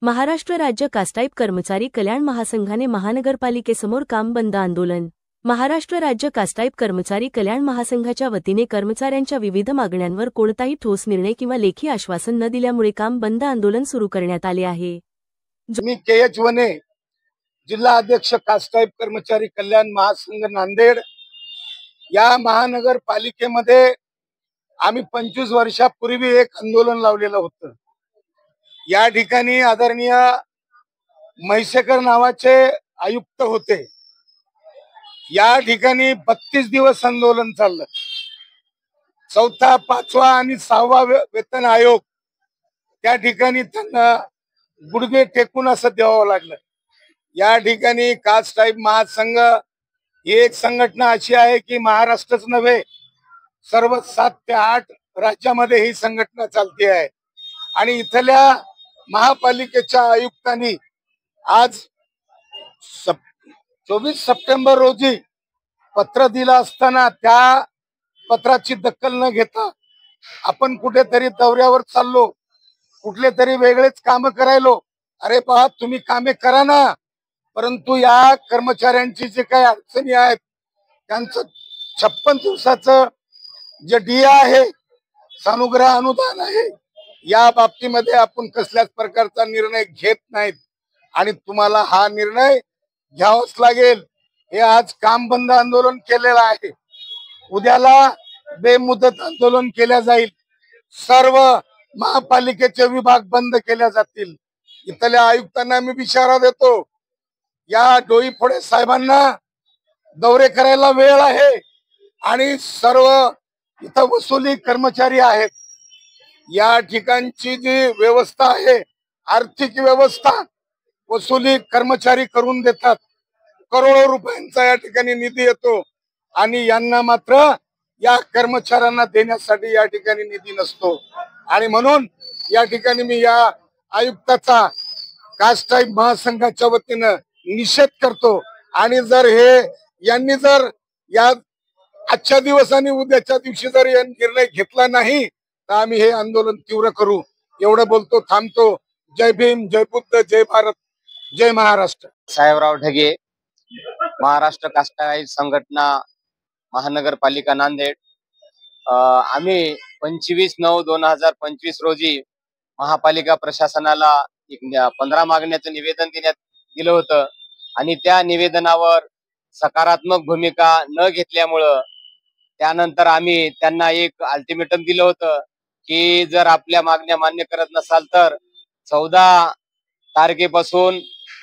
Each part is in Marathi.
महाराष्ट्र राज्य कास्टाईप कर्मचारी कल्याण महासंघाने महानगरपालिकेसमोर काम बंद आंदोलन। महाराष्ट्र राज्य कास्टाईप कर्मचारी कल्याण महासंघाच्या वतीने कर्मचाऱ्यांच्या विविध मागण्यांवर कोणताही ठोस निर्णय किंवा लेखी आश्वासन न दिल्यामुळे काम बंद आंदोलन सुरू करण्यात आले आहे। मी के.एच. वने, जिल्हा अध्यक्ष कास्टाईप कर्मचारी कल्याण महासंघ नांदेड। या महानगरपालिकेमध्ये आम्ही 25 वर्षापूर्वी एक आंदोलन लावलेलं होतं। या ठिकाणी आदरणीय म्हैसेकर नावाचे आयुक्त होते। या ठिकाणी 32 दिवस आंदोलन चाललं। चौथा, पाचवा आणि सहावा वेतन आयोग त्या ठिकाणी त्यांना गुडघे टेकून असं द्यावं लागलं। या ठिकाणी कास्टाईप महासंघ ही एक संघटना अशी आहे की महाराष्ट्रच नव्हे, सर्व 7 ते 8 राज्यामध्ये ही संघटना चालते आहे। आणि इथल्या महापालिकेच्या आयुक्तांनी आज 24 सप्टेंबर रोजी पत्र दिलं असताना त्या पत्राची दखल न घेता आपण कुठेतरी दौऱ्यावर चाललो, कुठले तरी वेगळेच काम करायलो। अरे पहा, तुम्ही कामे करा ना, परंतु या कर्मचाऱ्यांची जे काही अडचणी आहेत त्यांचं 56 दिवसाचं जे डिया आहे, सानुग्रह अनुदान आहे, या बाबतीमध्ये आपण कसल्याच प्रकारचा निर्णय घेत नाहीत आणि तुम्हाला हा निर्णय घ्यावाच लागेल। हे आज काम बंद आंदोलन केलेलं आहे। उद्याला बेमुदत आंदोलन केल्या जाईल। सर्व महापालिकेचे विभाग बंद केल्या जातील। इथल्या आयुक्तांना मी इशारा देतो, या डोईफोडे साहेबांना दौरे करायला वेळ आहे आणि सर्व इथं वसुली कर्मचारी आहेत। या ठिकाणची जी व्यवस्था आहे, आर्थिक व्यवस्था वसुली कर्मचारी करून देतात। करोडो रुपयांचा या ठिकाणी निधी येतो आणि यांना मात्र या कर्मचाऱ्यांना देण्यासाठी या ठिकाणी निधी नसतो। आणि म्हणून या ठिकाणी मी या आयुक्ताचा कास्टाईप महासंघाच्या वतीनं निषेध करतो। आणि जर यांनी जर या आजच्या दिवस आणि उद्याच्या दिवशी जर या निर्णय घेतला नाही तर आम्ही हे आंदोलन तीव्र करू। एवढं बोलतो, थांबतो। जय भीम, जय बुद्ध, जय भारत, जय महाराष्ट्र। साहेबराव ढगे, महाराष्ट्र कास्टाईप संघटना महानगरपालिका नांदेड। आम्ही 25/9/2025 रोजी महापालिका प्रशासनाला 15 मागण्याचं निवेदन दिलं होतं आणि त्या निवेदनावर सकारात्मक भूमिका न घेतल्यामुळं त्यानंतर आम्ही त्यांना एक अल्टिमेटम दिलं होतं की जर आपल्या मागण्या मान्य करत नसाल तर 14 तारखेपासून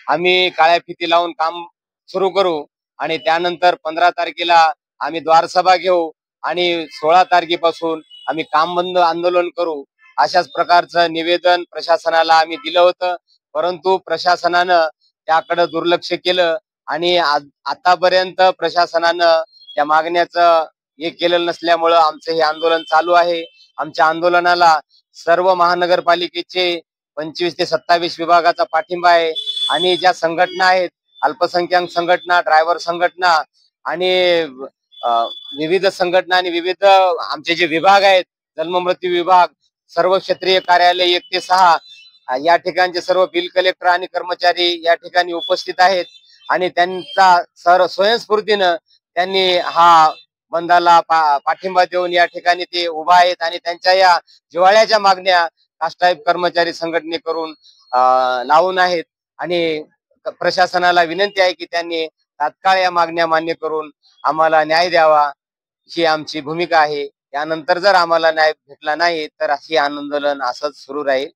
आम्ही काळ्या फिती लावून काम सुरू करू आणि त्यानंतर 15 तारखेला आम्ही द्वारसभा घेऊ आणि 16 तारखेपासून आम्ही काम बंद आंदोलन करू। अशाच प्रकारचं निवेदन प्रशासनाला आम्ही दिलं होतं, परंतु प्रशासनानं त्याकडे दुर्लक्ष केलं आणि आतापर्यंत प्रशासनानं त्या मागण्याचं हे केलेलं नसल्यामुळं आमचं हे आंदोलन चालू आहे। आमच्या आंदोलनाला सर्व महानगरपालिकेचे 25 ते 27 विभागाचा पाठिंबा आहे आणि ज्या संघटना आहेत, अल्पसंख्याक संघटना, ड्रायव्हर संघटना आणि विविध संघटना आणि विविध आमचे जे विभाग आहेत, जन्ममृत्यू विभाग, सर्व क्षेत्रीय कार्यालय 1 ते 6 या ठिकाणचे सर्व बिल कलेक्टर आणि कर्मचारी या ठिकाणी उपस्थित आहेत आणि त्यांचा स्वयंस्फूर्तीनं त्यांनी हा बंदाला पाठिंबा देऊन या ठिकाणी ते उभा आहेत आणि त्यांच्या या जिव्हाळ्याच्या मागण्या कास्टाईप कर्मचारी संघटनेकडून लावून आहेत आणि प्रशासनाला विनंती आहे की त्यांनी तात्काळ या मागण्या मान्य करून आम्हाला न्याय द्यावा, ही आमची भूमिका आहे। यानंतर जर आम्हाला न्याय भेटला नाही तर हे आंदोलन असंच सुरू राहील।